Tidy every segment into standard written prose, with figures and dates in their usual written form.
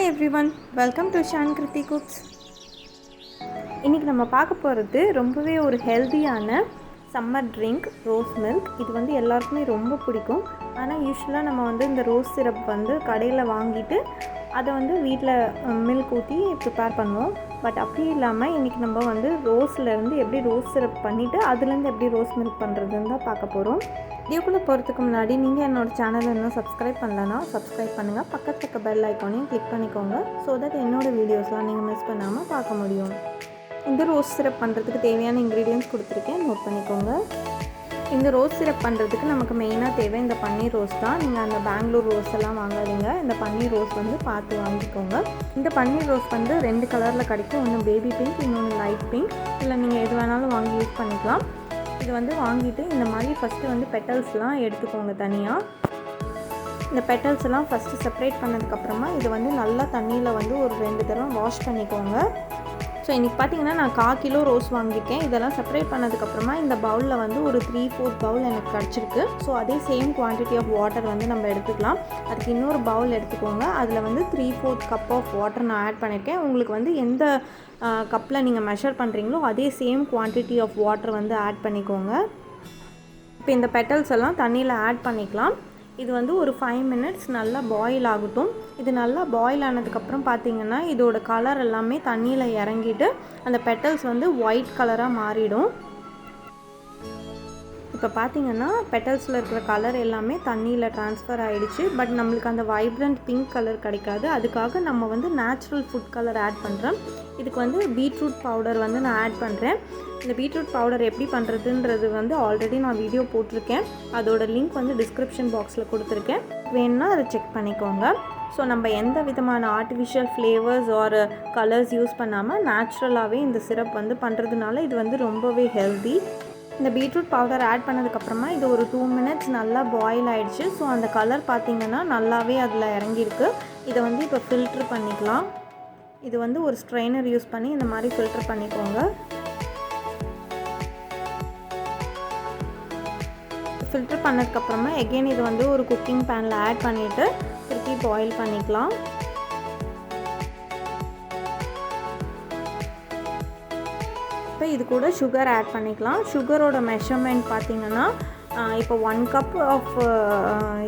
Hi everyone, welcome to Shankrity Cooks. இன்றைக்கி நம்ம பார்க்க போகிறது ரொம்பவே ஒரு ஹெல்த்தியான சம்மர் ட்ரிங்க் ரோஸ் மில்க். இது வந்து எல்லாருக்குமே ரொம்ப பிடிக்கும். ஆனால் யூஸ்வலாக நம்ம வந்து இந்த ரோஸ் சிரப் வந்து கடையில் வாங்கிட்டு அதை வந்து வீட்டில் மில்க் ஊற்றி ப்ரிப்பேர் பண்ணுவோம். பட் அப்படி இல்லாமல் இன்றைக்கி நம்ம வந்து ரோஸ்லேருந்து எப்படி ரோஸ் சிரப் பண்ணிவிட்டு அதுலேருந்து எப்படி ரோஸ் மில்க் பண்ணுறதுன்னு தான் பார்க்க போகிறோம். வீடியோக்குள்ளே போகிறதுக்கு முன்னாடி நீங்கள் என்னோடய சேனலை இன்னும் சப்ஸ்கிரைப் பண்ணலன்னா சப்ஸ்கிரைப் பண்ணுங்கள். பக்கத்துக்கு இருக்க பெல் ஐக்கானையும் கிளிக் பண்ணிக்கோங்க. ஸோ தட் என்னோடய வீடியோஸ்லாம் நீங்கள் மிஸ் பண்ணாமல் பார்க்க முடியும். இந்த ரோஸ் சிரப் பண்ணுறதுக்கு தேவையான இன்க்ரீடியன்ட்ஸ் கொடுத்துருக்கேன், நோட் பண்ணிக்கோங்க. இந்த ரோஸ் சிரப் பண்ணுறதுக்கு நமக்கு மெயினாக தேவை இந்த பன்னீர் ரோஸ் தான். நீங்கள் அந்த பெங்களூர் ரோஸ் எல்லாம் வாங்காதீங்க, இந்த பன்னீர் ரோஸ் வந்து பார்த்து வாங்கிக்கோங்க. இந்த பன்னீர் ரோஸ் வந்து 2 கலரில் கிடைக்கும். ஒன்று பேபி பிங்க், இன்னொன்று லைட் பிங்க். இல்லை நீங்கள் எது வேணாலும் வாங்கி யூஸ் பண்ணிக்கலாம். இது வந்து வாங்கிட்டு இந்த மாதிரி ஃபஸ்ட்டு வந்து பெட்டல்ஸ்லாம் எடுத்துக்கோங்க தனியாக. இந்த பெட்டல்ஸ் எல்லாம் ஃபஸ்ட்டு செப்பரேட் பண்ணதுக்கப்புறமா இது வந்து நல்லா தண்ணியில் வந்து ஒரு 2 தடவை வாஷ் பண்ணிக்கோங்க. ஸோ இன்றைக்கி பார்த்தீங்கன்னா நான் 1/4 கிலோ ரோஸ் வாங்கியிருக்கேன். இதெல்லாம் செப்பரேட் பண்ணதுக்கப்புறமா இந்த பவுலில் வந்து ஒரு 3/4 பவுல் எனக்கு கிடச்சிருக்கு. ஸோ அதே சேம் குவான்டிட்டி ஆஃப் வாட்டர் வந்து நம்ம எடுத்துக்கலாம். அதுக்கு இன்னொரு பவுல் எடுத்துக்கோங்க. அதில் வந்து 3/4 கப் ஆஃப் வாட்டர் நான் ஆட் பண்ணியிருக்கேன். உங்களுக்கு வந்து எந்த கப்பில் நீங்கள் மெஷர் பண்ணுறீங்களோ அதே சேம் குவான்டிட்டி ஆஃப் வாட்டர் வந்து ஆட் பண்ணிக்கோங்க. இப்போ இந்த பெட்டல்ஸ் எல்லாம் தண்ணியில் ஆட் பண்ணிக்கலாம். இது வந்து ஒரு 5 மினிட்ஸ் நல்லா பாயில் ஆகட்டும். இது நல்லா பாயில் ஆனதுக்கப்புறம் பார்த்திங்கன்னா இதோட கலர் எல்லாமே தண்ணியில் இறங்கிட்டு அந்த பெட்டல்ஸ் வந்து ஒயிட் கலராக மாறிடும். இப்போ பார்த்திங்கன்னா பெட்டல்ஸில் இருக்கிற கலர் எல்லாமே தண்ணியில் ட்ரான்ஸ்ஃபர் ஆகிடுச்சு. பட் நம்மளுக்கு அந்த வைப்ரண்ட் பிங்க் கலர் கிடைக்காது. அதுக்காக நம்ம வந்து நேச்சுரல் ஃபுட் கலர் ஆட் பண்ணுறோம். இதுக்கு வந்து பீட்ரூட் பவுடர் வந்து நான் ஆட் பண்ணுறேன். இந்த பீட்ரூட் பவுடர் எப்படி பண்ணுறதுன்றது வந்து ஆல்ரெடி நான் வீடியோ போட்டிருக்கேன். அதோட லிங்க் வந்து டிஸ்கிரிப்ஷன் பாக்ஸில் கொடுத்துருக்கேன், வேணுன்னா அதை செக் பண்ணிக்கோங்க. ஸோ நம்ம எந்த விதமான artificial flavours or colours use பண்ணாமல் நேச்சுரலாகவே இந்த சிரப் வந்து பண்ணுறதுனால இது வந்து ரொம்பவே ஹெல்தி. இந்த பீட்ரூட் பவுடர் ஆட் பண்ணதுக்கப்புறமா இது ஒரு 2 மினிட்ஸ் நல்லா பாயில் ஆகிடுச்சு. ஸோ அந்த கலர் பார்த்திங்கன்னா நல்லாவே அதில் இறங்கியிருக்கு. இதை வந்து இப்போ ஃபில்ட்ரு பண்ணிக்கலாம். இது வந்து ஒரு ஸ்ட்ரெயினர் யூஸ் பண்ணி இந்த மாதிரி ஃபில்ட்ரு பண்ணிக்கோங்க. ஃபில்ட்ரு பண்ணதுக்கப்புறமா எகெயின் இது வந்து ஒரு குக்கிங் பேனில் ஆட் பண்ணிவிட்டு திருப்பி பாயில் பண்ணிக்கலாம். இப்போ இது கூட சுகர் ஆட் பண்ணிக்கலாம். சுகரோட மெஷர்மெண்ட் பார்த்திங்கன்னா இப்போ 1 கப் ஆஃப்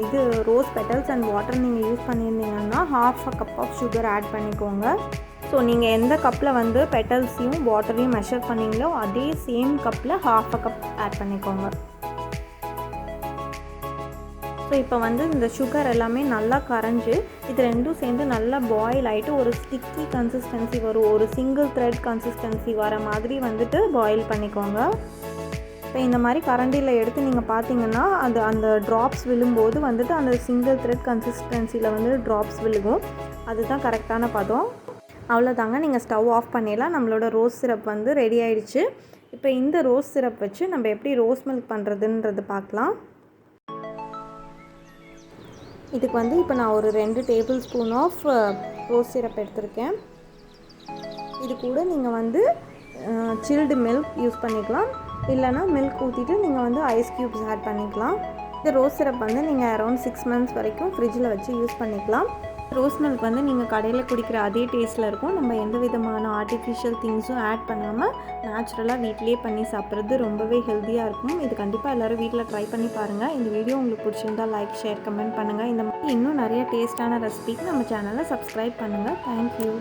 இது ரோஸ் பெட்டல்ஸ் அண்ட் வாட்டர் நீங்கள் யூஸ் பண்ணியிருந்தீங்கன்னா 1/2 கப் ஆஃப் சுகர் ஆட் பண்ணிக்கோங்க. ஸோ நீங்கள் எந்த கப்பில் வந்து பெட்டல்ஸையும் வாட்டரையும் மெஷர் பண்ணிங்களோ அதே சேம் கப்பில் 1/2 கப் ஆட் பண்ணிக்கோங்க. ஸோ இப்போ வந்து இந்த சுகர் எல்லாமே நல்லா கரைஞ்சி இது ரெண்டும் சேர்ந்து நல்லா பாயில் ஆகிட்டு ஒரு ஸ்டிக்கி கன்சிஸ்டன்சி வரும். ஒரு சிங்கிள் த்ரெட் கன்சிஸ்டன்சி வர மாதிரி வந்துட்டு பாயில் பண்ணிக்கோங்க. இப்போ இந்த மாதிரி கரண்டியில் எடுத்து நீங்கள் பார்த்தீங்கன்னா அந்த ட்ராப்ஸ் விழும்போது வந்துட்டு அந்த சிங்கிள் த்ரெட் கன்சிஸ்டன்சியில் வந்து ட்ராப்ஸ் விழுகும். அதுதான் கரெக்டான பதம். அவ்வளோதாங்க, நீங்கள் ஸ்டவ் ஆஃப் பண்ணிடலாம். நம்மளோட ரோஸ் சிரப் வந்து ரெடி ஆகிடுச்சு. இப்போ இந்த ரோஸ் சிரப் வச்சு நம்ம எப்படி ரோஸ் மில்க் பண்ணுறதுன்றது பார்க்கலாம். இதுக்கு வந்து இப்போ நான் ஒரு 2 tablespoon of rose syrup எடுத்திருக்கேன். இது கூட நீங்கள் வந்து சில்டு மில்க் யூஸ் பண்ணிக்கலாம். இல்லைனா மில்க் ஊற்றிட்டு நீங்கள் வந்து ஐஸ் க்யூப்ஸ் ஆட் பண்ணிக்கலாம். இந்த ரோஸ் சிரப் வந்து நீங்கள் அரௌண்ட் 6 மந்த்ஸ் வரைக்கும் ஃப்ரிட்ஜில் வச்சு யூஸ் பண்ணிக்கலாம். ரோஸ் மில்க் வந்து நீங்கள் கடையில் குடிக்கிற அதே டேஸ்ட்டில் இருக்கும். நம்ம எந்த விதமான ஆர்டிஃபிஷியல் திங்ஸும் ஆட் பண்ணாமல் நேச்சுரலாக வீட்டிலே பண்ணி சாப்பிட்றது ரொம்பவே ஹெல்த்தியாக இருக்கும். இது கண்டிப்பாக எல்லோரும் வீட்டில் ட்ரை பண்ணி பாருங்கள். இந்த வீடியோ உங்களுக்கு பிடிச்சிருந்தால் லைக், ஷேர், கமெண்ட் பண்ணுங்கள். இந்த மாதிரி இன்னும் நிறைய டேஸ்ட்டான ரெசிபிக்கு நம்ம சேனலை சப்ஸ்கிரைப் பண்ணுங்கள். தேங்க்யூ.